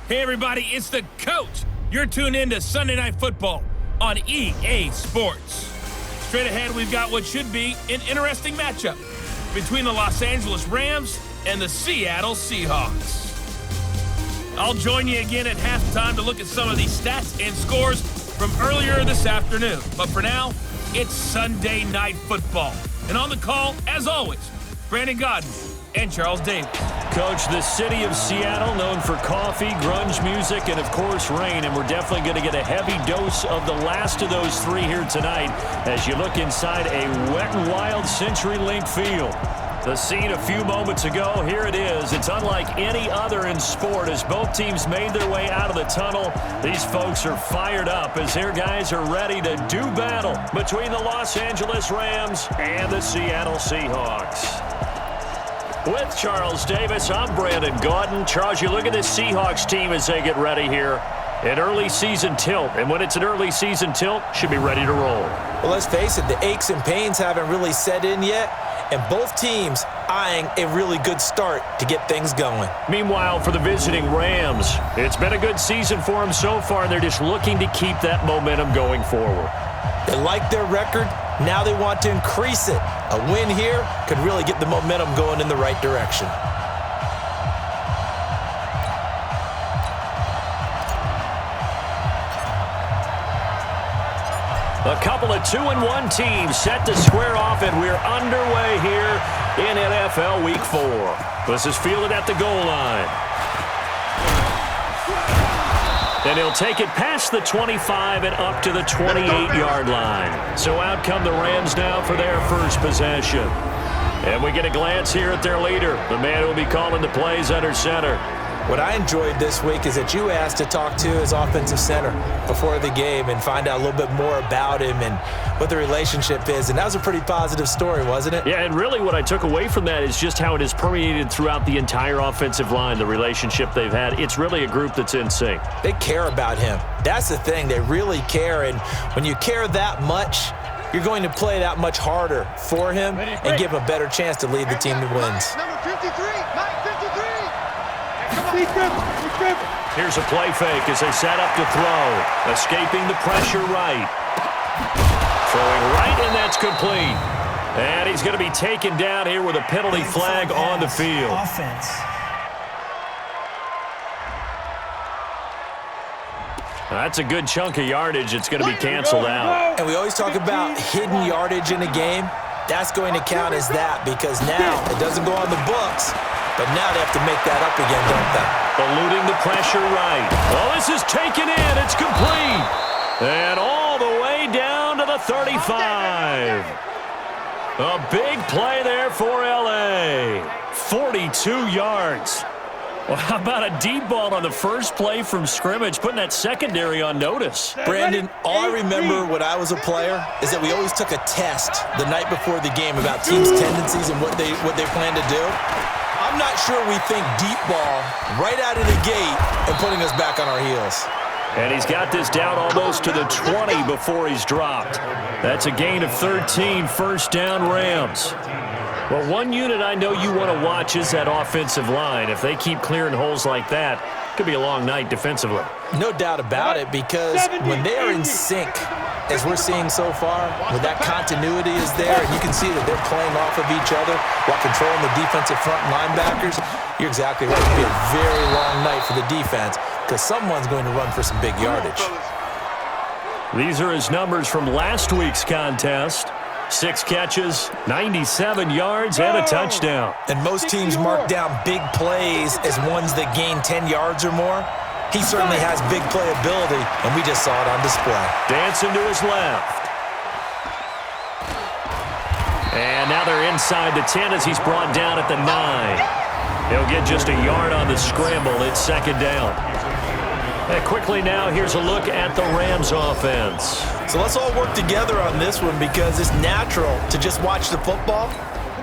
Hey everybody, it's the coach. You're tuned in to Sunday Night Football on EA Sports. Straight ahead, we've got what should be an interesting matchup between the Los Angeles Rams and the Seattle Seahawks. I'll join you again at halftime to look at some of these stats and scores from earlier this afternoon. But for now, it's Sunday Night Football. And on the call, as always, Brandon Godden and Charles Davis. Coach, the city of Seattle known for coffee, grunge music, and, of course, rain. And we're definitely going to get a heavy dose of the last of those three here tonight as you look inside a wet and wild CenturyLink field. The scene a few moments ago, here it is. It's unlike any other in sport as both teams made their way out of the tunnel. These folks are fired up as their guys are ready to do battle between the Los Angeles Rams and the Seattle Seahawks. With Charles Davis, I'm Brandon Godden. Charles, you look at this Seahawks team as they get ready here. An early season tilt, and when it's an early season tilt, should be ready to roll. Well, let's face it, the aches and pains haven't really set in yet, and both teams eyeing a really good start to get things going. Meanwhile, for the visiting Rams, it's been a good season for them so far, and they're just looking to keep that momentum going forward. They like their record. Now they want to increase it. A win here could really get the momentum going in the right direction. A couple of 2-1 teams set to square off, and we're underway here in NFL Week 4. This is fielded at the goal line. And he'll take it past the 25 and up to the 28-yard line. So out come the Rams now for their first possession. And we get a glance here at their leader, the man who will be calling the plays under center. What I enjoyed this week is that you asked to talk to his offensive center before the game and find out a little bit more about him and what the relationship is. And that was a pretty positive story, wasn't it? Yeah, and really what I took away from that is just how it has permeated throughout the entire offensive line, the relationship they've had. It's really a group that's in sync. They care about him. That's the thing. They really care. And when you care that much, you're going to play that much harder for him and give him a better chance to lead the team to wins. Number 53, Mike 53. Here's a play fake as they set up to throw. Escaping the pressure right. Throwing right, and that's complete. And he's going to be taken down here with a penalty flag on the field. Offense. That's a good chunk of yardage. It's going to be canceled out. And we always talk about hidden yardage in a game. That's going to count as that because now it doesn't go on the books. But now they have to make that up again, don't they? Eluding the pressure right. Well, this is taken in. It's complete. And all the way down to the 35. A big play there for L.A. 42 yards. Well, how about a deep ball on the first play from scrimmage, putting that secondary on notice? Brandon, all I remember when I was a player is that we always took a test the night before the game about teams' tendencies and what they plan to do. I'm not sure we think deep ball right out of the gate and putting us back on our heels. And he's got this down almost to the 20 before he's dropped. That's a gain of 13, first down Rams. Well, one unit I know you want to watch is that offensive line. If they keep clearing holes like that, it could be a long night defensively. No doubt about it, because when they are in sync, as we're seeing so far, when that continuity is there, and you can see that they're playing off of each other while controlling the defensive front linebackers, you're exactly right. It'll be a very long night for the defense because someone's going to run for some big yardage. These are his numbers from last week's contest. 6 catches, 97 yards, and a touchdown. And most teams mark down big plays as ones that gain 10 yards or more. He certainly has big playability, and we just saw it on display. Dancing to his left. And now they're inside the 10 as he's brought down at the 9. He'll get just a yard on the scramble. It's second down. And quickly now, here's a look at the Rams offense. So let's all work together on this one because it's natural to just watch the football.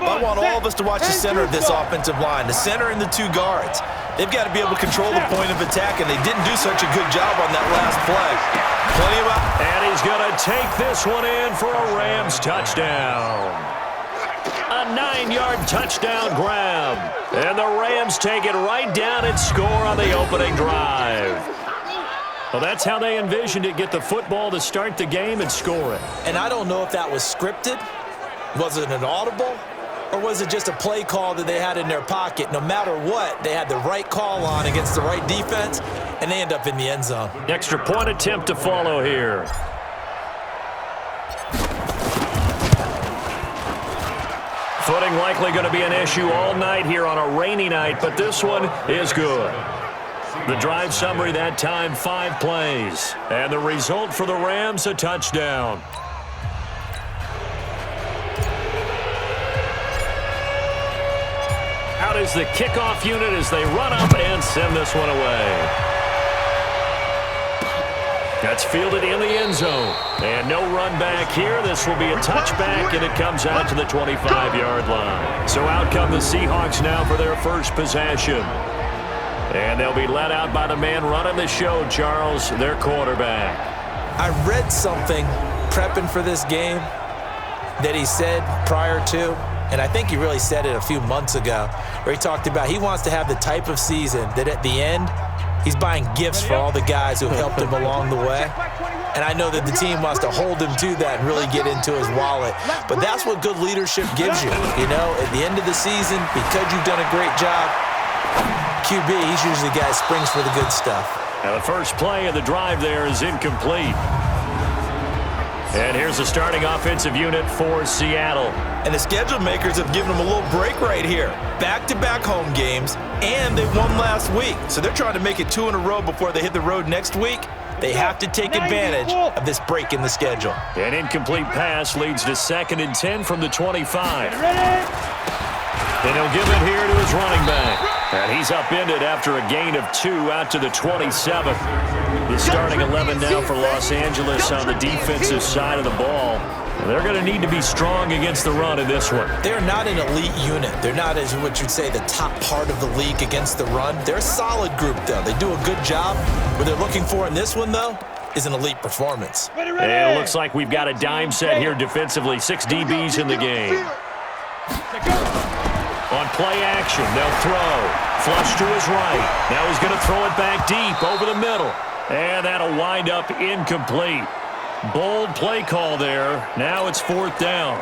But I want all of us to watch the center of this offensive line, the center and the 2 guards. They've got to be able to control the point of attack, and they didn't do such a good job on that last play. Plenty of and he's going to take this one in for a Rams touchdown. A 9-yard touchdown grab. And the Rams take it right down and score on the opening drive. Well, that's how they envisioned it, get the football to start the game and score it. And I don't know if that was scripted. Was it an audible? Or was it just a play call that they had in their pocket? No matter what, they had the right call on against the right defense, and they end up in the end zone. Extra point attempt to follow here. Footing likely going to be an issue all night here on a rainy night, but this one is good. The drive summary that time, 5 plays. And the result for the Rams, a touchdown. Out is the kickoff unit as they run up and send this one away. That's fielded in the end zone. And no run back here. This will be a touchback, and it comes out to the 25-yard line. So out come the Seahawks now for their first possession. And they'll be led out by the man running the show, Charles, their quarterback. I read something prepping for this game that he said prior to, and I think he really said it a few months ago, where he talked about he wants to have the type of season that at the end, he's buying gifts for all the guys who helped him along the way. And I know that the team wants to hold him to that and really get into his wallet. But that's what good leadership gives you. You know, at the end of the season, because you've done a great job, QB, he's usually the guy who springs for the good stuff. Now the first play of the drive there is incomplete. And here's the starting offensive unit for Seattle. And the schedule makers have given them a little break right here. Back-to-back home games, and they won last week. So they're trying to make it 2 in a row before they hit the road next week. They have to take advantage of this break in the schedule. An incomplete pass leads to 2nd and 10 from the 25. And he'll give it here to his running back. And he's upended after a gain of 2 out to the 27. The starting 11 now for Los Angeles on the defensive side of the ball. And they're going to need to be strong against the run in this one. They're not an elite unit. They're not, as what you'd say, the top part of the league against the run. They're a solid group, though. They do a good job. What they're looking for in this one, though, is an elite performance. And it looks like we've got a dime set here defensively. 6 DBs in the game. On play action, they'll throw. Flush to his right. Now he's going to throw it back deep over the middle. And that'll wind up incomplete. Bold play call there. Now it's 4th down.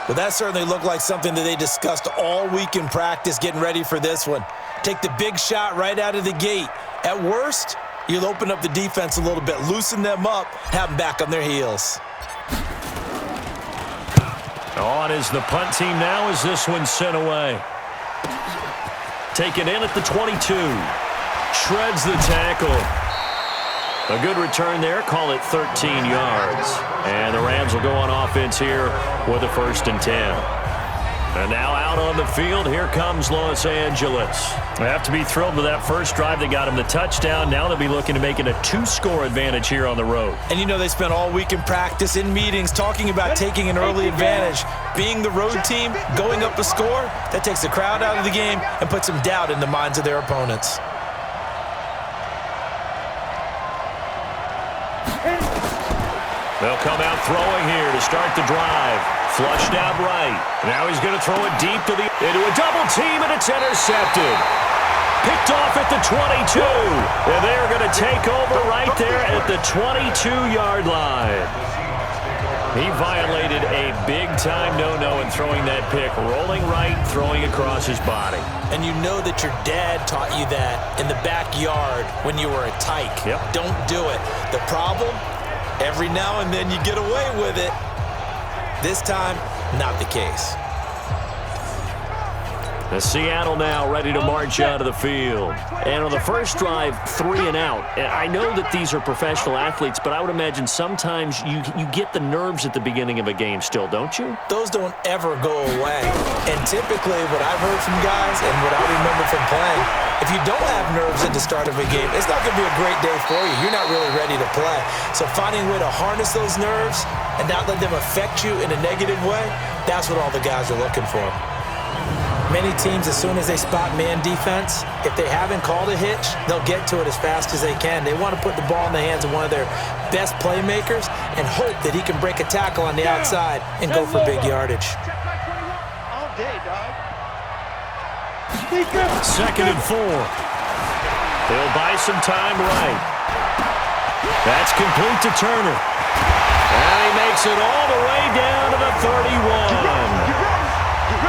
Well, that certainly looked like something that they discussed all week in practice getting ready for this one. Take the big shot right out of the gate. At worst, you'll open up the defense a little bit, loosen them up, have them back on their heels. On is the punt team now as this one's sent away. Taken in at the 22. Shreds the tackle. A good return there. Call it 13 yards. And the Rams will go on offense here with a 1st and 10. And now out on the field, here comes Los Angeles. They have to be thrilled with that first drive that got them the touchdown. Now they'll be looking to make it a 2-score advantage here on the road. And you know they spent all week in practice, in meetings, talking about taking an early advantage. Being the road team, going up a score, that takes the crowd out of the game and puts some doubt in the minds of their opponents. They'll come out throwing here to start the drive. Flushed out right. Now he's going to throw it deep to into a double team, and it's intercepted. Picked off at the 22. And they're going to take over right there at the 22-yard line. He violated a big-time no-no in throwing that pick. Rolling right, throwing across his body. And you know that your dad taught you that in the backyard when you were a tyke. Yep. Don't do it. The problem? Every now and then you get away with it. This time, not the case. The Seattle now ready to march out of the field. And on the first drive, 3 and out. I know that these are professional athletes, but I would imagine sometimes you get the nerves at the beginning of a game still, don't you? Those don't ever go away. And typically what I've heard from guys and what I remember from playing, if you don't have nerves at the start of a game, it's not going to be a great day for you. You're not really ready to play. So finding a way to harness those nerves and not let them affect you in a negative way, that's what all the guys are looking for. Many teams, as soon as they spot man defense, if they haven't called a hitch, they'll get to it as fast as they can. They want to put the ball in the hands of one of their best playmakers and hope that he can break a tackle on the outside and go for big yardage. 2nd and 4. They'll buy some time right. That's complete to Turner. And he makes it all the way down to the 31.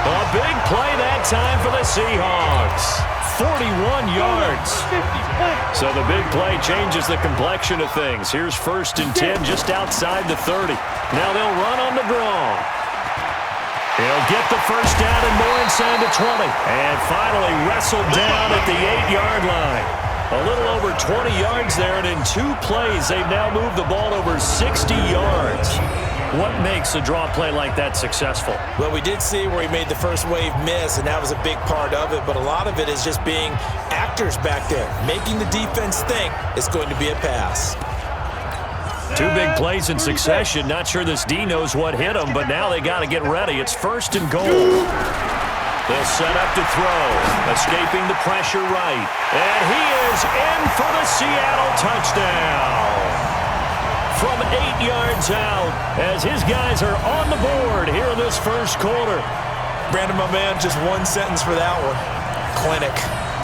A big play that time for the Seahawks. 41 yards. So the big play changes the complexion of things. Here's 1st and 10 just outside the 30. Now they'll run on the draw. He'll get the first down and more inside the 20. And finally wrestled down at the 8-yard line. A little over 20 yards there, and in 2 plays, they've now moved the ball over 60 yards. What makes a draw play like that successful? Well, we did see where he made the first wave miss, and that was a big part of it, but a lot of it is just being actors back there, making the defense think it's going to be a pass. 2 big plays in succession. Not sure this D knows what hit him, but now they got to get ready. It's 1st and goal. They'll set up to throw, escaping the pressure right. And he is in for the Seattle touchdown. From 8 yards out, as his guys are on the board here in this first quarter. Brandon, my man, just 1 sentence for that one. Clinic.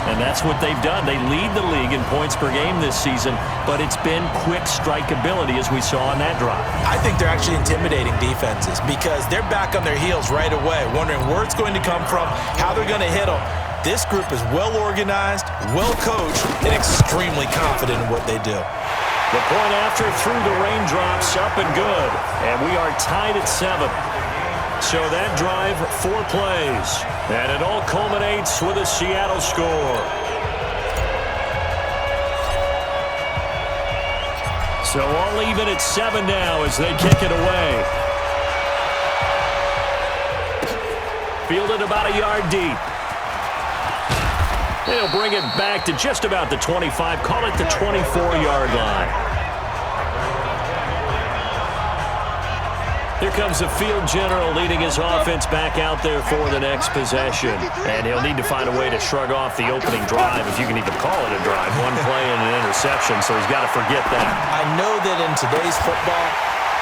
And that's what they've done. They lead the league in points per game this season, but it's been quick strike ability as we saw on that drive. I think they're actually intimidating defenses because they're back on their heels right away, wondering where it's going to come from, how they're going to hit them. This group is well organized, well coached, and extremely confident in what they do. The point after through the raindrops, up and good. And we are tied at 7. So that drive, 4 plays. And it all culminates with a Seattle score. So all even at 7 now as they kick it away. Fielded about a yard deep. They'll bring it back to just about the 25. Call it the 24-yard line. Here comes the field general leading his offense back out there for the next possession. And he'll need to find a way to shrug off the opening drive, if you can even call it a drive. 1 play and an interception, so he's got to forget that. I know that in today's football,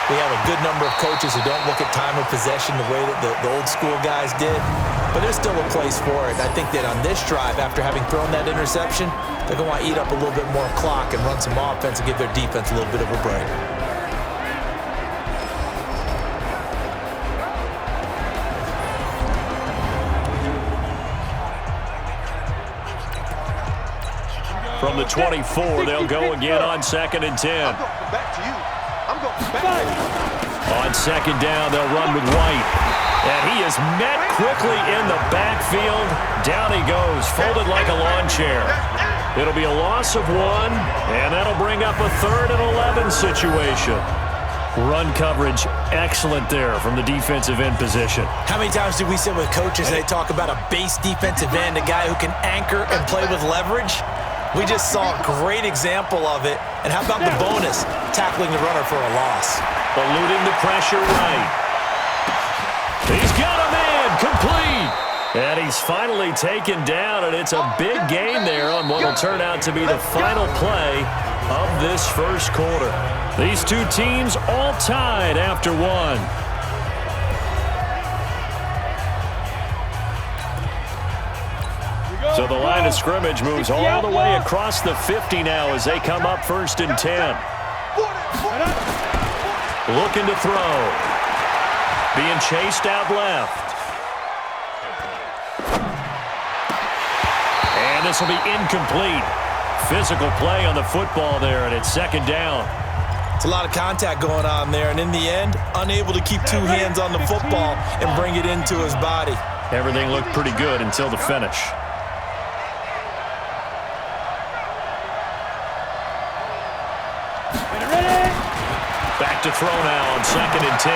we have a good number of coaches who don't look at time of possession the way that the old school guys did. But there's still a place for it. I think that on this drive, after having thrown that interception, they're going to want to eat up a little bit more clock and run some offense and give their defense a little bit of a break. From the 24, they'll go again on 2nd and 10. Back to you. I'm going back. On 2nd down, they'll run with White. And he is met quickly in the backfield. Down he goes, folded like a lawn chair. It'll be a loss of 1, and that'll bring up a 3rd and 11 situation. Run coverage excellent there from the defensive end position. How many times do we sit with coaches and they talk about a base defensive end, a guy who can anchor and play with leverage? We just saw a great example of it. And how about the bonus? Tackling the runner for a loss. Eluding the pressure right. He's got a man complete. And he's finally taken down, and it's a big gain there on what will turn out to be the final play of this first quarter. These 2 teams all tied after 1. So the line of scrimmage moves all the way across the 50 now as they come up 1st and 10. Looking to throw. Being chased out left. And this will be incomplete. Physical play on the football there, and it's 2nd down. It's a lot of contact going on there, and in the end, unable to keep 2 hands on the football and bring it into his body. Everything looked pretty good until the finish. Back to throw now on 2nd and 10.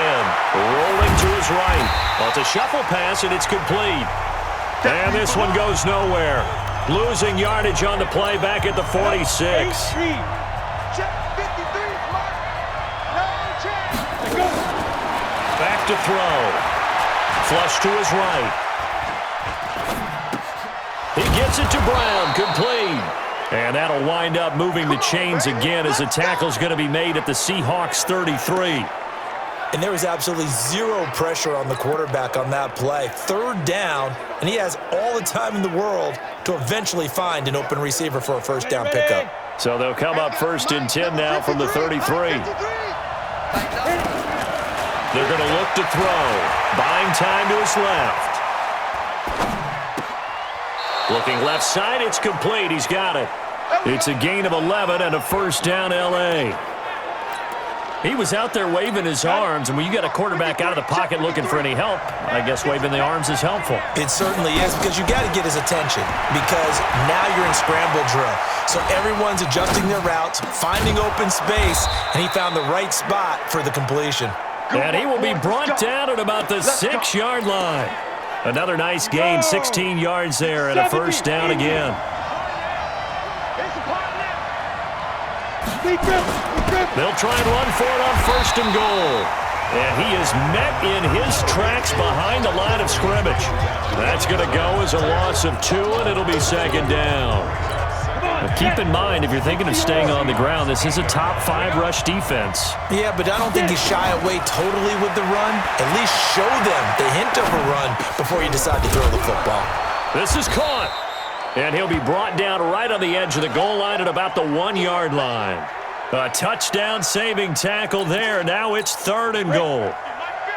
Rolling to his right. Well, it's a shuffle pass, and it's complete. And this one goes nowhere. Losing yardage on the play back at the 46. Back to throw. Flush to his right. He gets it to Brown. Complete. And that'll wind up moving the chains again as the tackle's going to be made at the Seahawks 33. And there was absolutely zero pressure on the quarterback on that play. Third down, and he has all the time in the world to eventually find an open receiver for a first down pickup. So they'll come up 1st and 10 now from the 33. They're going to look to throw. Buying time to his left. Looking left side, it's complete. He's got it. It's a gain of 11 and a first down L.A. He was out there waving his arms, and when you got a quarterback out of the pocket looking for any help, I guess waving the arms is helpful. It certainly is, because you got to get his attention, because now you're in scramble drill. So everyone's adjusting their routes, finding open space, and he found the right spot for the completion. And he will be brought down at about the 6-yard line. Another nice gain, 16 yards there, and a first down again. They'll try and run for it on 1st and goal. And he is met in his tracks behind the line of scrimmage. That's going to go as a loss of 2, and it'll be 2nd down. Now keep in mind, if you're thinking of staying on the ground, this is a top 5 rush defense. Yeah, but I don't think you shy away totally with the run. At least show them the hint of a run before you decide to throw the football. This is caught. And he'll be brought down right on the edge of the goal line at about the 1-yard line. A touchdown-saving tackle there. Now it's 3rd and goal.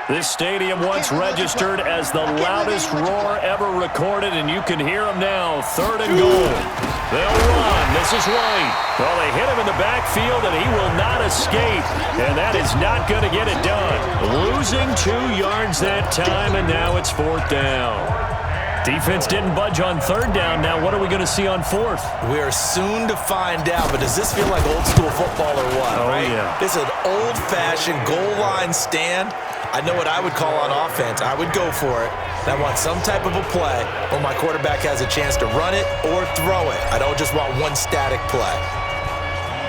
This stadium once registered as the loudest roar ever recorded, and you can hear them now. 3rd and goal. They'll run. This is White. Well, they hit him in the backfield, and he will not escape. And that is not going to get it done. Losing 2 yards that time, and now it's 4th down. Defense didn't budge on 3rd down. Now what are we going to see on 4th? We are soon to find out, but does this feel like old school football or what? Oh, right? yeah. This is an old-fashioned goal line stand. I know what I would call on offense. I would go for it. And I want some type of a play where my quarterback has a chance to run it or throw it. I don't just want one static play.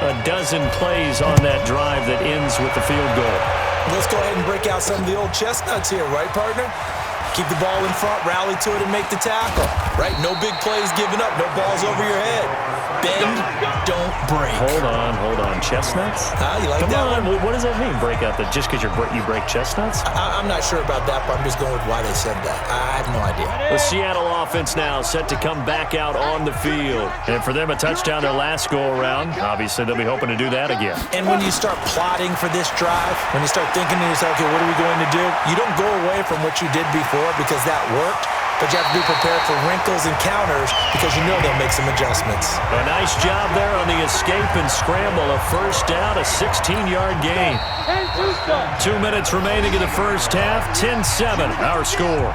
A dozen plays on that drive that ends with the field goal. Let's go ahead and break out some of the old chestnuts here, right, partner? Keep the ball in front, rally to it, and make the tackle, right? No big plays given up, no balls over your head. Bend, don't break. Hold on. Chestnuts? You like Come that on. one? What does that mean, break out? That just because you break chestnuts? I'm not sure about that, but I'm just going with why they said that. I have no idea. The Seattle offense now set to come back out on the field. And for them, a touchdown their last go-around. Obviously, they'll be hoping to do that again. And when you start plotting for this drive, when you start thinking to yourself, okay, what are we going to do? You don't go away from what you did before because that worked, but you have to be prepared for wrinkles and counters because you know they'll make some adjustments. A nice job there on the escape and scramble. A first down, a 16-yard gain. 2 minutes remaining in the first half. 10-7, our score.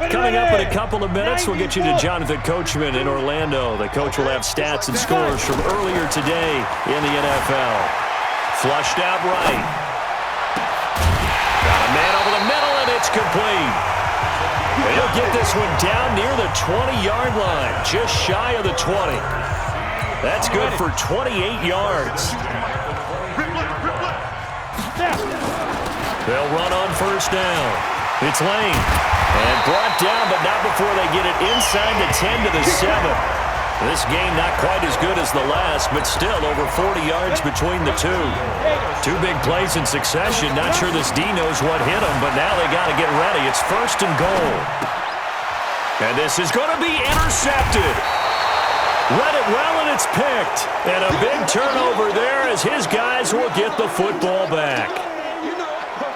Coming up in a couple of minutes, we'll get you to Jonathan Coachman in Orlando. The coach will have stats and scores from earlier today in the NFL. Flushed out right. Got a man over the middle, and it's complete. And he'll get this one down near the 20-yard line, just shy of the 20. That's good for 28 yards. They'll run on first down. It's Lane. And brought down, but not before they get it inside the 10 to the 7. This game not quite as good as the last, but still over 40 yards between the two. 2 big plays in succession. Not sure this D knows what hit him, but now they got to get ready. It's 1st and goal. And this is going to be intercepted. Read it well, and it's picked. And a big turnover there as his guys will get the football back.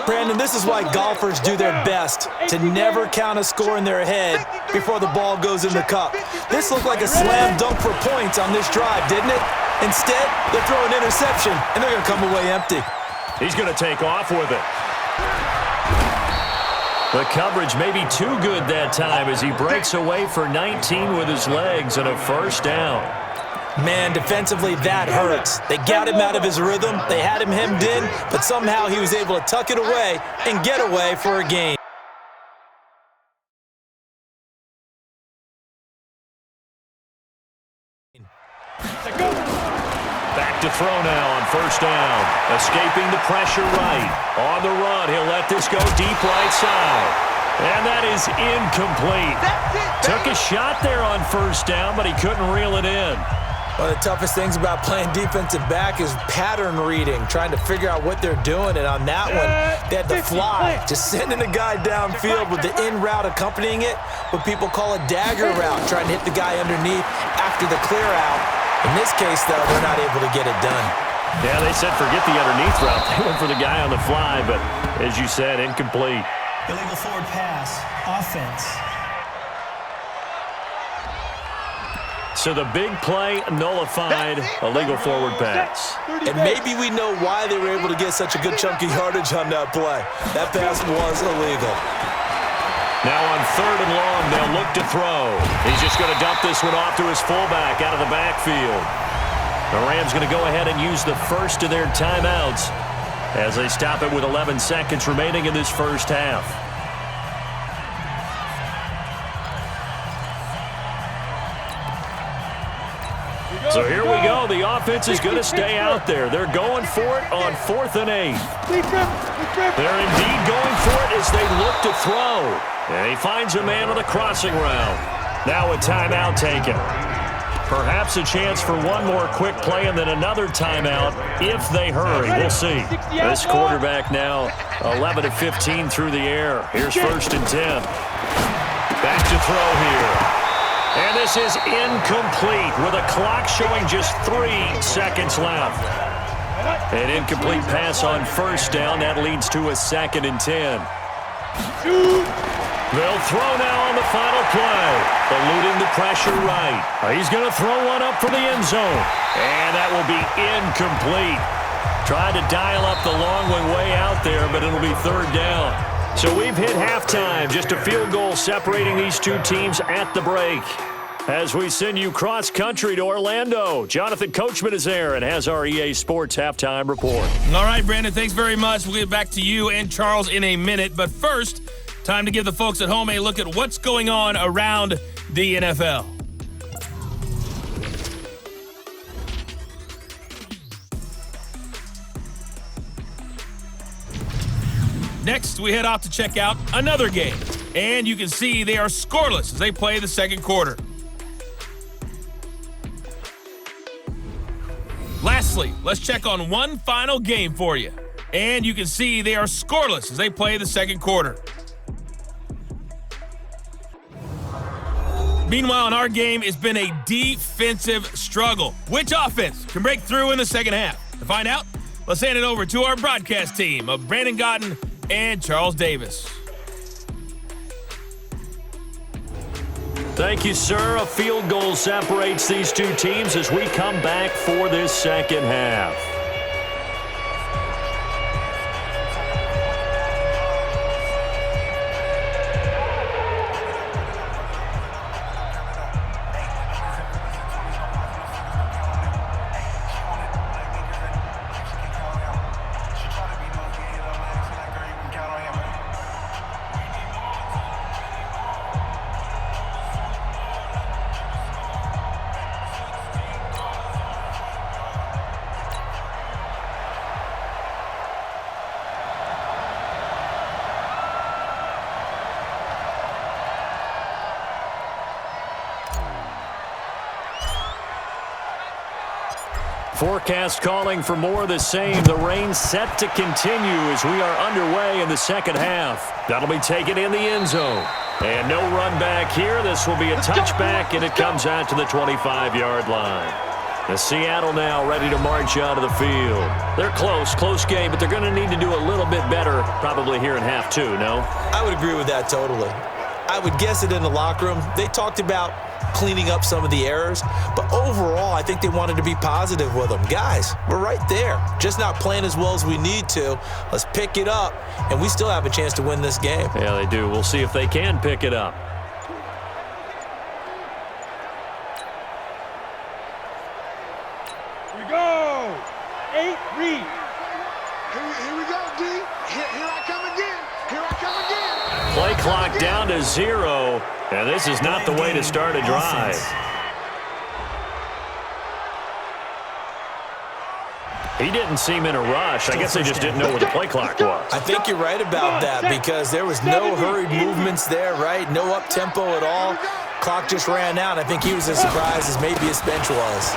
Brandon, this is why golfers do their best to never count a score in their head before the ball goes in the cup. This looked like a slam dunk for points on this drive, didn't it? Instead, they throw an interception, and they're going to come away empty. He's going to take off with it. The coverage may be too good that time as he breaks away for 19 with his legs and a first down. Man, defensively, that hurts. They got him out of his rhythm. They had him hemmed in, but somehow he was able to tuck it away and get away for a gain. Back to throw now on first down. Escaping the pressure right. On the run, he'll let this go deep right side. And that is incomplete. Took a shot there on first down, but he couldn't reel it in. One of the toughest things about playing defensive back is pattern reading, trying to figure out what they're doing. And on that one, they had to fly, just sending a guy downfield with the in route accompanying it, what people call a dagger route, trying to hit the guy underneath after the clear out. In this case, though, they're not able to get it done. Yeah, they said forget the underneath route. They went for the guy on the fly, but as you said, incomplete. Illegal forward pass, offense. So the big play nullified, illegal forward pass. And maybe we know why they were able to get such a good chunk of yardage on that play. That pass was illegal. Now on 3rd and long, they'll look to throw. He's just going to dump this one off to his fullback out of the backfield. The Rams going to go ahead and use the first of their timeouts as they stop it with 11 seconds remaining in this first half. So here we go. The offense is going to stay out there. They're going for it on 4th and 8. They're indeed going for it as they look to throw. And he finds a man on the crossing route. Now a timeout taken. Perhaps a chance for one more quick play and then another timeout if they hurry. We'll see. This quarterback now 11 of 15 through the air. Here's 1st and 10. Back to throw here. And this is incomplete with a clock showing just 3 seconds left. An incomplete pass on 1st down. That leads to a 2nd and 10. They'll throw now on the final play. Eluding the pressure right. He's going to throw one up for the end zone. And that will be incomplete. Tried to dial up the long one way out there, but it'll be 3rd down. So we've hit halftime. Just a field goal separating these two teams at the break. As we send you cross-country to Orlando, Jonathan Coachman is there and has our EA Sports halftime report. All right, Brandon, thanks very much. We'll get back to you and Charles in a minute. But first, time to give the folks at home a look at what's going on around the NFL. Next, we head off to check out another game. And you can see they are scoreless as they play the second quarter. Lastly, let's check on one final game for you. And you can see they are scoreless as they play the second quarter. Meanwhile, in our game, it's been a defensive struggle. Which offense can break through in the second half? To find out, let's hand it over to our broadcast team of Brandon Gotten and Charles Davis. Thank you, sir. A field goal separates these two teams as we come back for this second half. Forecast calling for more of the same. The rain set to continue as we are underway in the second half. That'll be taken in the end zone. And no run back here. This will be a touchback, and it comes out to the 25-yard line. The Seattle now ready to march out of the field. They're close game, but they're going to need to do a little bit better probably here in half two, no? I would agree with that totally. I would guess it in the locker room. They talked about cleaning up some of the errors, but overall, I think they wanted to be positive with them. Guys, we're right there. Just not playing as well as we need to. Let's pick it up, and we still have a chance to win this game. Yeah, they do. We'll see if they can pick it up. Here we go. 8 read. Here we go, D. Here I come again. Here I come again. Play clock down to 0, and this is not the way to start a drive. He didn't seem in a rush. I guess they just didn't know where the play clock was. I think you're right about that because there was no hurried movements there, right? No up-tempo at all. Clock just ran out. I think he was as surprised as maybe his bench was.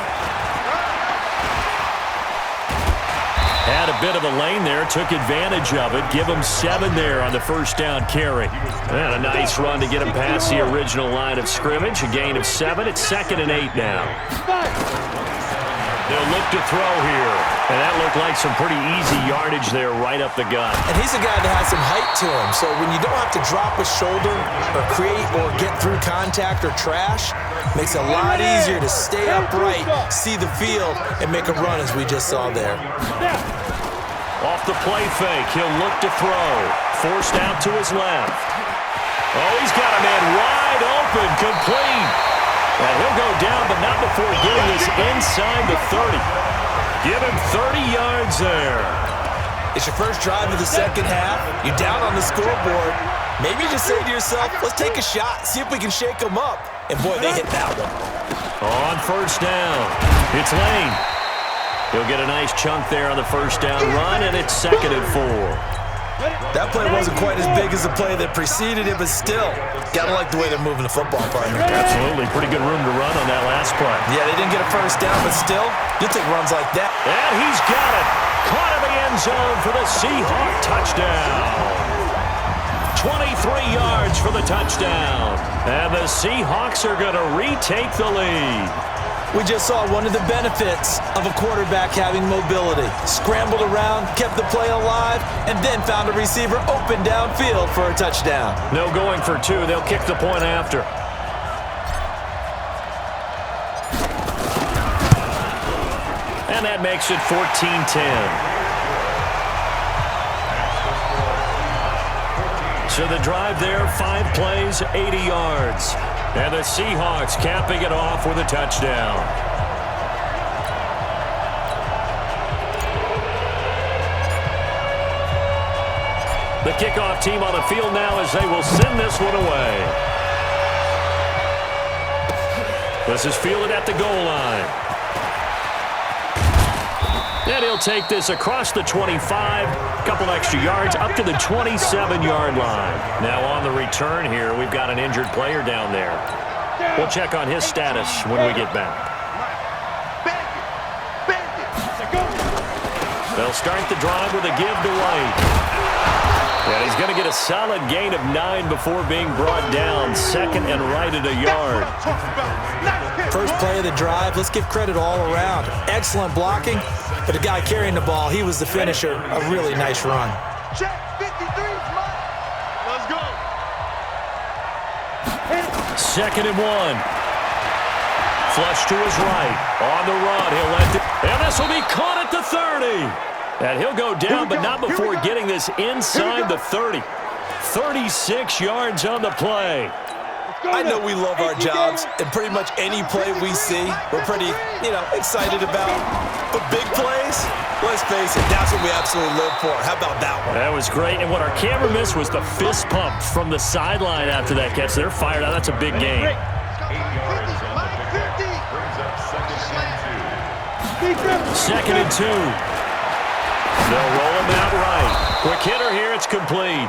Had a bit of a lane there, took advantage of it. Give him 7 there on the first down carry. And a nice run to get him past the original line of scrimmage. A gain of 7. It's 2nd and 8 now. They'll look to throw here. And that looked like some pretty easy yardage there right up the gut. And he's a guy that has some height to him. So when you don't have to drop a shoulder or create or get through contact or trash, makes it a lot easier to stay upright, see the field, and make a run as we just saw there. Off the play fake, he'll look to throw. Forced out to his left. Oh, he's got a man wide open, complete. And he'll go down, but not before getting this inside the 30. Give him 30 yards there. It's your first drive of the second half. You're down on the scoreboard. Maybe just say to yourself, let's take a shot, see if we can shake them up. And boy, they hit that one. On first down, it's Lane. He'll get a nice chunk there on the first down run, and it's 2nd and 4. That play wasn't quite as big as the play that preceded it, but still, gotta like the way they're moving the football, partner. Absolutely, pretty good room to run on that last play. Yeah, they didn't get a first down, but still, you take runs like that. And he's got it. Caught in the end zone for the Seahawks touchdown. 23 yards for the touchdown. And the Seahawks are going to retake the lead. We just saw one of the benefits of a quarterback having mobility. Scrambled around, kept the play alive, and then found a receiver open downfield for a touchdown. No going for 2. They'll kick the point after. And that makes it 14-10. So the drive there, 5 plays, 80 yards. And the Seahawks capping it off with a touchdown. The kickoff team on the field now as they will send this one away. This is fielded at the goal line. And he'll take this across the 25, couple extra yards, up to the 27-yard line. Now on the return here, we've got an injured player down there. We'll check on his status when we get back. They'll start the drive with a give to White. And he's going to get a solid gain of 9 before being brought down, 2nd and right at a yard. First play of the drive, let's give credit all around. Excellent blocking, but the guy carrying the ball, he was the finisher. A really nice run. Check 53, let's go. 2nd and 1. Flush to his right. On the run, he'll let it. And this will be caught at the 30. And he'll go down, but not before getting this inside the 30. 36 yards on the play. I know we love our jobs, and pretty much any play we see, we're pretty, excited about. But big plays, let's face it, that's what we absolutely live for. How about that one? That was great, and what our camera missed was the fist pump from the sideline after that catch. They're fired out. That's a big game. 2nd and 2. They'll roll him out right. Quick hitter here, it's complete.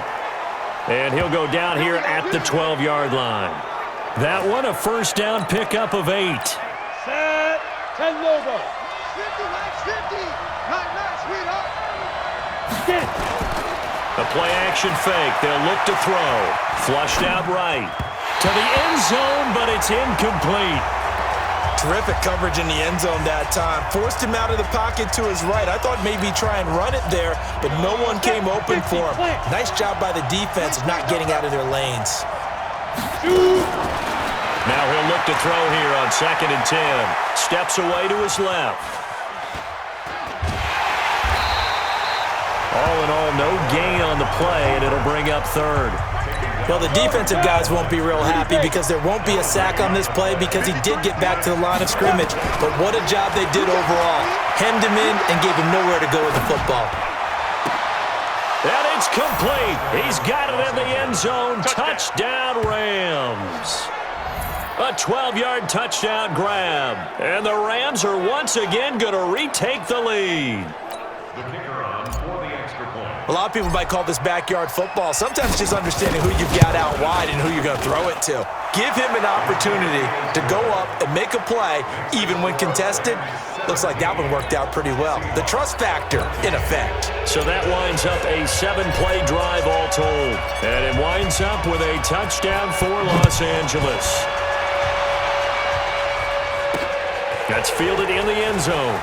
And he'll go down here at the 12-yard line. That one, a first down pickup of 8. Set, 10 logo. 50, Max 50. Nice, sweetheart. Get. A play action fake. They'll look to throw. Flushed out right. To the end zone, but it's incomplete. Terrific coverage in the end zone that time. Forced him out of the pocket to his right. I thought maybe try and run it there, but no one came open for him. Nice job by the defense of not getting out of their lanes. Now he'll look to throw here on 2nd and 10. Steps away to his left. All in all, no gain on the play, and it'll bring up 3rd. Well, the defensive guys won't be real happy because there won't be a sack on this play because he did get back to the line of scrimmage. But what a job they did overall. Hemmed him in and gave him nowhere to go with the football. And it's complete. He's got it in the end zone. Touchdown, Rams. A 12-yard touchdown grab. And the Rams are once again going to retake the lead. A lot of people might call this backyard football. Sometimes just understanding who you've got out wide and who you're going to throw it to. Give him an opportunity to go up and make a play, even when contested. Looks like that one worked out pretty well. The trust factor in effect. So that winds up a 7-play drive all told. And it winds up with a touchdown for Los Angeles. That's fielded in the end zone.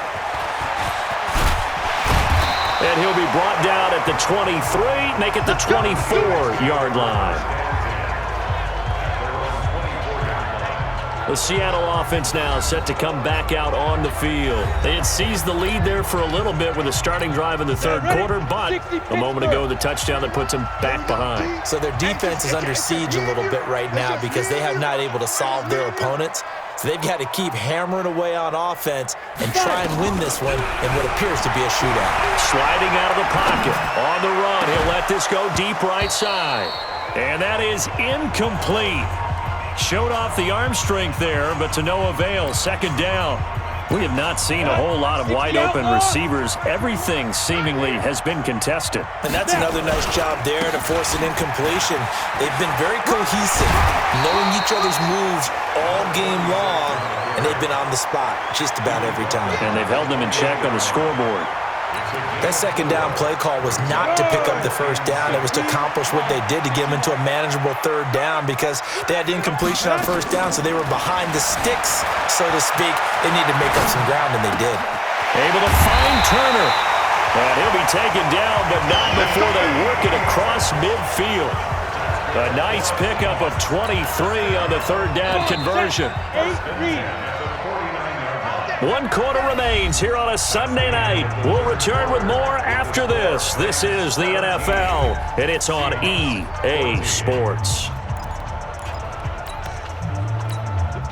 And he'll be brought down at the 23, make it the 24-yard line. The Seattle offense now set to come back out on the field. They had seized the lead there for a little bit with a starting drive in the third quarter, but a moment ago, the touchdown that puts them back behind. So their defense is under siege a little bit right now because they have not able to solve their opponents. So they've got to keep hammering away on offense and try and win this one in what appears to be a shootout. Sliding out of the pocket. On the run, he'll let this go deep right side. And that is incomplete. Showed off the arm strength there, but to no avail. Second down. We have not seen a whole lot of wide-open receivers. Everything seemingly has been contested. And that's another nice job there to force an incompletion. They've been very cohesive, knowing each other's moves all game long, and they've been on the spot just about every time. And they've held them in check on the scoreboard. That second down play call was not to pick up the first down. It was to accomplish what they did to get them into a manageable third down because they had incompletion on first down, so they were behind the sticks, so to speak. They needed to make up some ground, and they did. Able to find Turner. And he'll be taken down, but not before they work it across midfield. A nice pickup of 23 on the third down conversion. 1 quarter remains here on a Sunday night. We'll return with more after this. This is the NFL, and it's on EA Sports.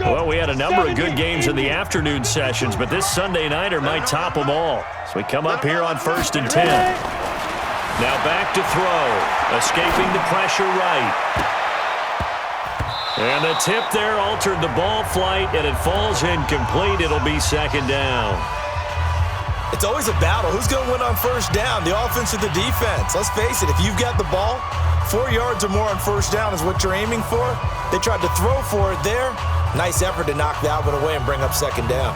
Well, we had a number of good games in the afternoon sessions, but this Sunday nighter might top them all. So we come up here on 1st and 10. Now back to throw. Escaping the pressure right. And the tip there altered the ball flight, and it falls incomplete. It'll be second down. It's always a battle. Who's going to win on first down, the offense or the defense? Let's face it, if you've got the ball, 4 yards or more on first down is what you're aiming for. They tried to throw for it there. Nice effort to knock that one away and bring up second down.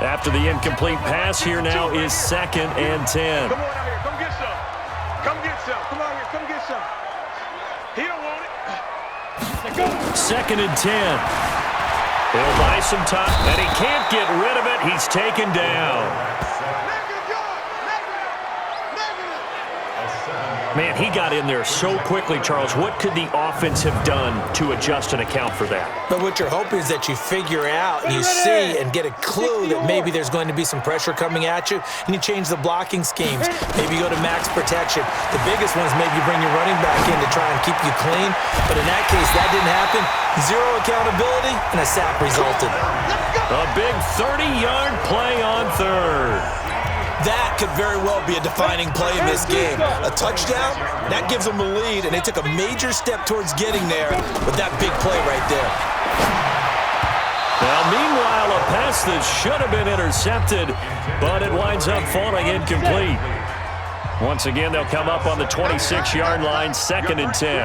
After the incomplete pass, here now is 2nd and 10. Come on out here. Come get some. Come get some. Come out here. Come get some. He don't want it. 2nd and 10. He'll buy some time, and he can't get rid of it. He's taken down. Man, he got in there so quickly, Charles. What could the offense have done to adjust and account for that? But what you're hoping is that you figure out and you see and get a clue that maybe there's going to be some pressure coming at you, and you change the blocking schemes. Maybe you go to max protection. The biggest one is maybe you bring your running back in to try and keep you clean. But in that case, that didn't happen. Zero accountability, and a sack resulted. A big 30-yard play on third. That could very well be a defining play in this game. A touchdown, that gives them a lead, and they took a major step towards getting there with that big play right there. Now, meanwhile, a pass that should have been intercepted, but it winds up falling incomplete. Once again, they'll come up on the 26-yard line, 2nd and 10.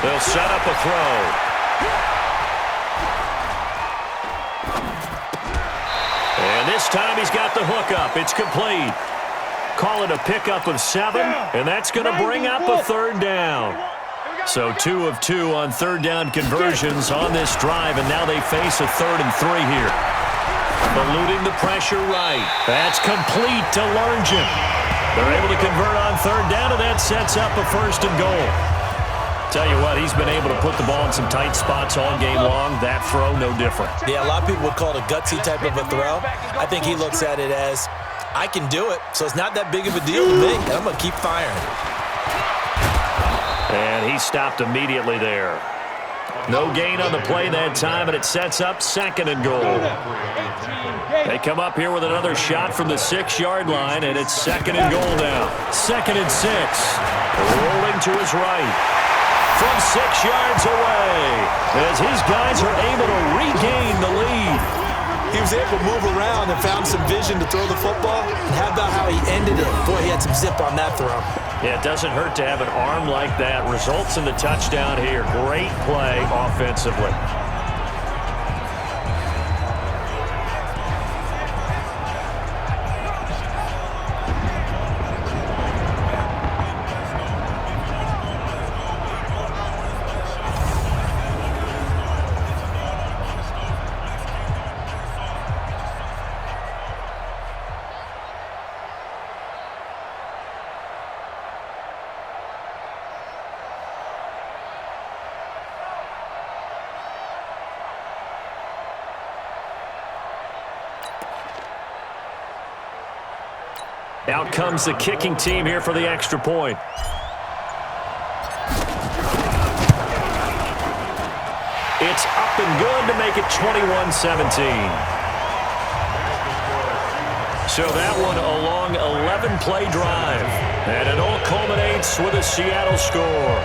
They'll set up a throw. And this time he's got the hook up. It's complete. Call it a pickup of 7, and that's going to bring up a third down. So 2 of 2 on third down conversions on this drive, and now they face a 3rd and 3 here. Eluding the pressure right. That's complete to Lurgin. They're able to convert on third down, and that sets up a 1st and goal. Tell you what, he's been able to put the ball in some tight spots all game long. That throw, no different. Yeah, a lot of people would call it a gutsy type of a throw. I think he looks at it as, I can do it, so it's not that big of a deal to me, and I'm going to keep firing. And he stopped immediately there. No gain on the play that time, and it sets up 2nd and goal. They come up here with another shot from the 6-yard line, and it's 2nd and goal now. 2nd and 6. Rolling to his right. From 6 yards away, as his guys are able to regain the lead. He was able to move around and found some vision to throw the football. And how about how he ended it? Boy, he had some zip on that throw. Yeah, it doesn't hurt to have an arm like that. Results in the touchdown here. Great play offensively. Out comes the kicking team here for the extra point. It's up and good to make it 21-17. So that one a long 11-play drive. And it all culminates with a Seattle score.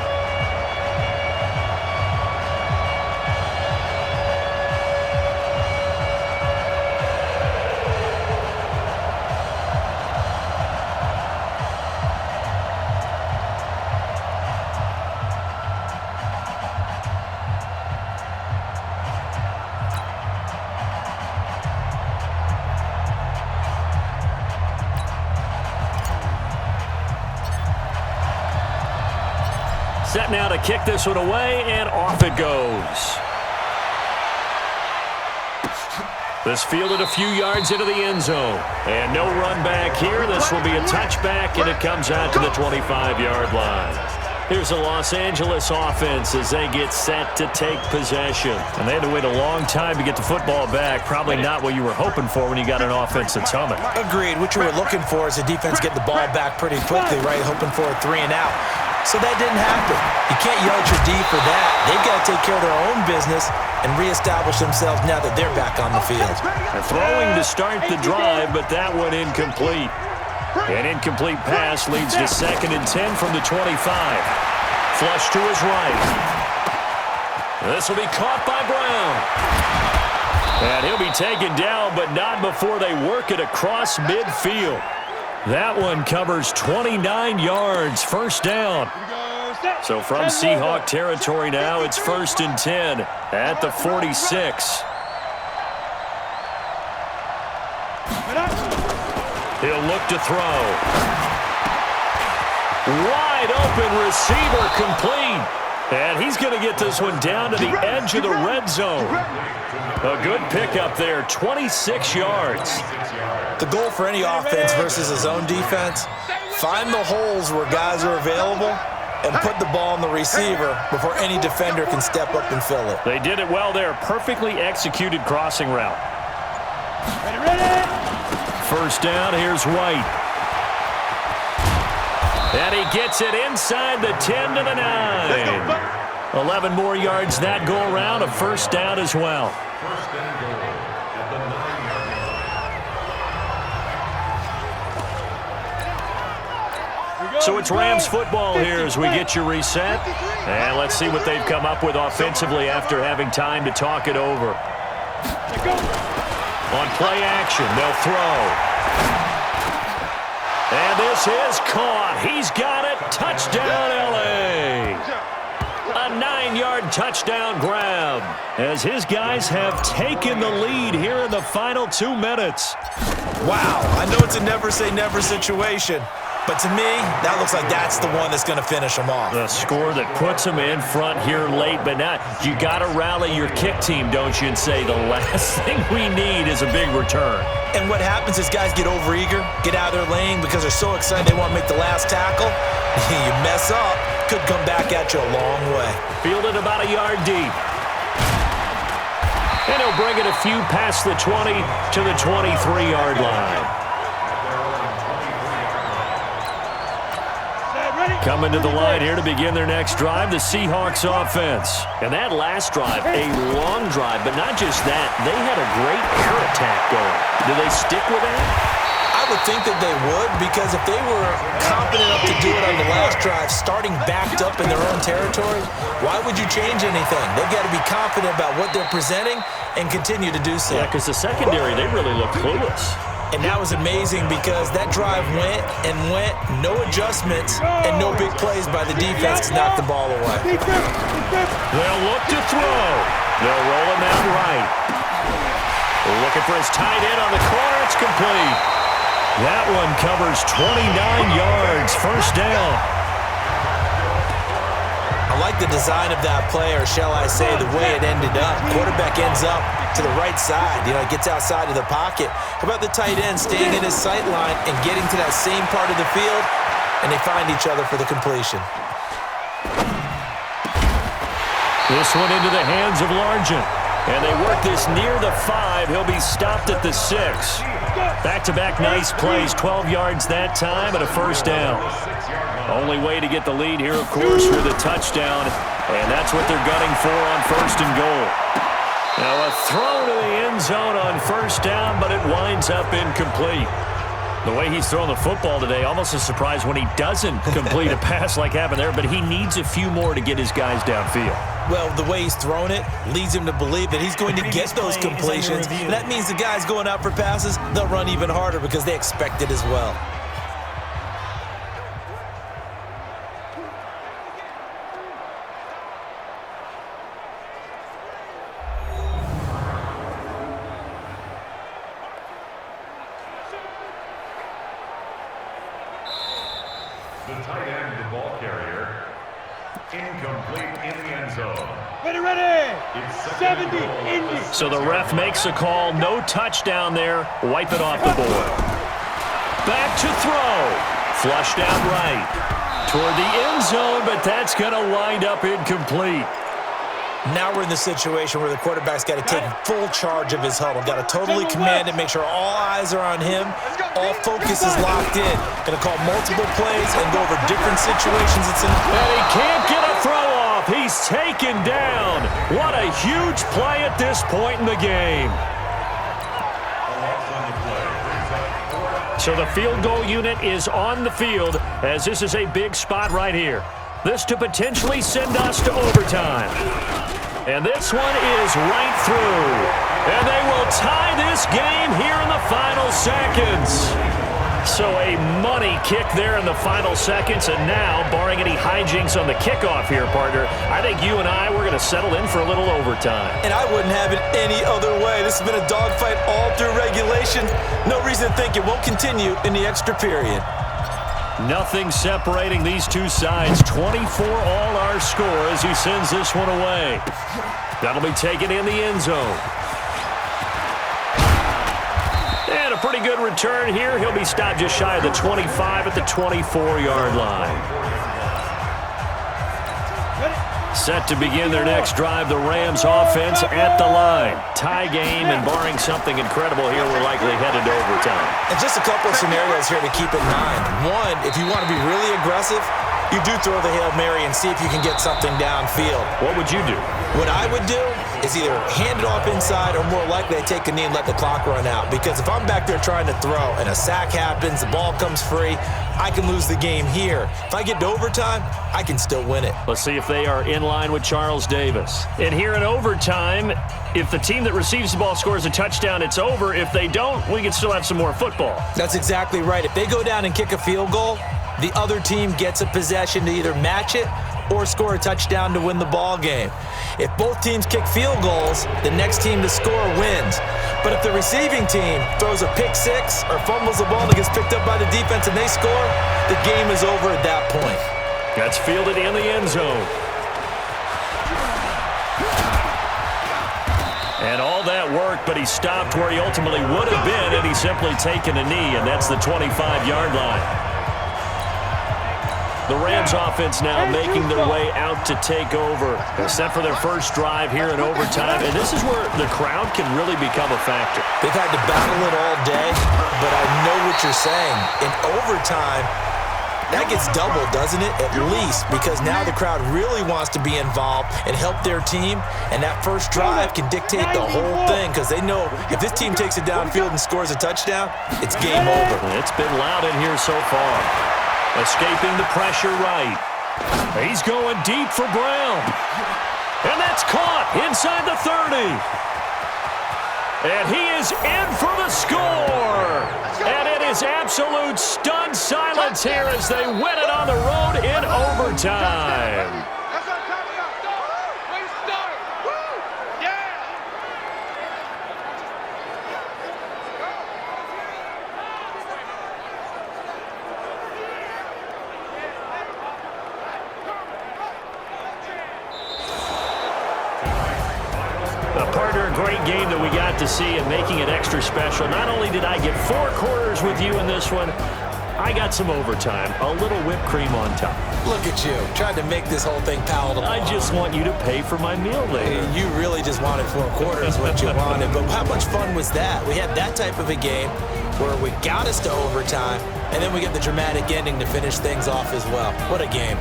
Set now to kick this one away, and off it goes. This fielded a few yards into the end zone. And no run back here. This will be a touchback, and it comes out to the 25-yard line. Here's the Los Angeles offense as they get set to take possession. And they had to wait a long time to get the football back. Probably not what you were hoping for when you got an offense that's humming. Agreed. What you were looking for is the defense get the ball back pretty quickly, right? Hoping for a 3 and out. So that didn't happen. You can't yell at your D for that. They've got to take care of their own business and reestablish themselves now that they're back on the field. They're throwing to start the drive, but that one incomplete. An incomplete pass leads to 2nd and 10 from the 25. Flush to his right. This will be caught by Brown. And he'll be taken down, but not before they work it across midfield. That one covers 29 yards, 1st down. So from Seahawk territory now, it's 1st and 10 at the 46. He'll look to throw. Wide open receiver complete. And he's going to get this one down to the edge of the red zone. A good pickup there, 26 yards. The goal for any offense versus his own defense, find the holes where guys are available and put the ball on the receiver before any defender can step up and fill it. They did it well there. Perfectly executed crossing route. Ready. 1st down, here's White. And he gets it inside the 10 to the 9. 11 more yards that go around, a 1st down as well. So it's Rams football here as we get you reset. And let's see what they've come up with offensively after having time to talk it over. On play action, they'll throw. And this is caught. He's got it. Touchdown, L.A. A 9-yard touchdown grab as his guys have taken the lead here in the final 2 minutes. Wow, I know it's a never-say-never situation, but to me, that looks like that's the one that's going to finish them off. The score that puts them in front here late, but now you got to rally your kick team, don't you, and say the last thing we need is a big return. And what happens is guys get overeager, get out of their lane because they're so excited they want to make the last tackle. You mess up, could come back at you a long way. Fielded about a yard deep. And he'll bring it a few past the 20 to the 23-yard line. Coming to the line here to begin their next drive, the Seahawks offense. And that last drive, a long drive, but not just that. They had a great air attack going. Do they stick with that? I would think that they would, because if they were confident enough to do it on the last drive, starting backed up in their own territory, why would you change anything? They've got to be confident about what they're presenting and continue to do so. Yeah, because the secondary, they really look clueless. And that was amazing because that drive went and went, no adjustments, and no big plays by the defense to knock the ball away. They'll look to throw. They'll roll him out right. Looking for his tight end on the corner. It's complete. That one covers 29 yards. First down. I like the design of that play, or shall I say the way it ended up. Quarterback ends up to the right side. You know, it gets outside of the pocket. How about the tight end staying in his sight line and getting to that same part of the field, and they find each other for the completion. This one into the hands of Largent. And they work this near the 5. He'll be stopped at the 6. Back-to-back nice plays. 12 yards that time and a first down. Only way to get the lead here, of course, with a touchdown. And that's what they're gunning for on first and goal. Now a throw to the end zone on first down, but it winds up incomplete. The way he's throwing the football today, almost a surprise when he doesn't complete a pass like happened there, but he needs a few more to get his guys downfield. Well, the way he's thrown it leads him to believe that he's going to get those completions. And that means the guys going out for passes, they'll run even harder because they expect it as well. The tight end, the ball carrier, incomplete in the end zone. Ready. 70, Indy. So the ref makes a call. No touchdown there. Wipe it off the board. Back to throw. Flushed out right. Toward the end zone, but that's going to wind up incomplete. Now we're in the situation where the quarterback's got to take full charge of his huddle. Got to totally command it, make sure all eyes are on him. All focus is locked in. Going to call multiple plays and go over different situations. It's in. And he can't get a throw off. He's taken down. What a huge play at this point in the game. So the field goal unit is on the field as this is a big spot right here. This to potentially send us to overtime. And this one is right through. And they will tie this game here in the final seconds. So a money kick there in the final seconds. And now, barring any hijinks on the kickoff here, partner, I think you and I, we're going to settle in for a little overtime. And I wouldn't have it any other way. This has been a dogfight all through regulation. No reason to think it won't continue in the extra period. Nothing separating these two sides. 24 all our score as he sends this one away. That'll be taken in the end zone. And a pretty good return here. He'll be stopped just shy of the 25 at the 24-yard line. Set to begin their next drive, the Rams offense at the line. Tie game, and barring something incredible here, we're likely headed to overtime. And just a couple of scenarios here to keep in mind. One, if you want to be really aggressive, you do throw the Hail Mary and see if you can get something downfield. What would you do? What I would do is either hand it off inside or more likely I take a knee and let the clock run out. Because if I'm back there trying to throw and a sack happens, the ball comes free, I can lose the game here. If I get to overtime, I can still win it. Let's see if they are in line with Charles Davis. And here in overtime, if the team that receives the ball scores a touchdown, it's over. If they don't, we can still have some more football. That's exactly right. If they go down and kick a field goal, the other team gets a possession to either match it or score a touchdown to win the ball game. If both teams kick field goals, the next team to score wins. But if the receiving team throws a pick six or fumbles the ball and gets picked up by the defense and they score, the game is over at that point. That's fielded in the end zone. And all that work, but he stopped where he ultimately would have been had he simply taken a knee, and that's the 25-yard line. The Rams offense now making their way out to take over. They're set for their first drive here in overtime, and this is where the crowd can really become a factor. They've had to battle it all day, but I know what you're saying. In overtime, That gets doubled, doesn't it? At least, because now the crowd really wants to be involved and help their team, and that first drive can dictate the whole thing because they know if this team takes it downfield and scores a touchdown, it's game over. It's been loud in here so far. Escaping the pressure right. He's going deep for Brown. And that's caught inside the 30. And he is in for the score. And it is absolute stunned silence here as they win it on the road in overtime. That's our touchdown. Way to start. Woo! Yeah! Partner, a great game that we got to see and making it extra special. Not only did I get 4 quarters with you in this one, I got some overtime, a little whipped cream on top. Look at you, trying to make this whole thing palatable. I just want you to pay for my meal later. You really just wanted 4 quarters, what you wanted. But how much fun was that? We had that type of a game where we got us to overtime, and then we get the dramatic ending to finish things off as well. What a game.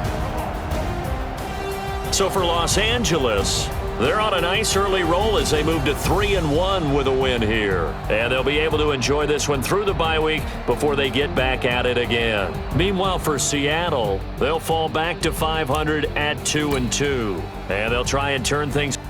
So for Los Angeles, they're on a nice early roll as they move to 3-1 with a win here. And they'll be able to enjoy this one through the bye week before they get back at it again. Meanwhile, for Seattle, they'll fall back to 500 at 2-2. And they'll try and turn things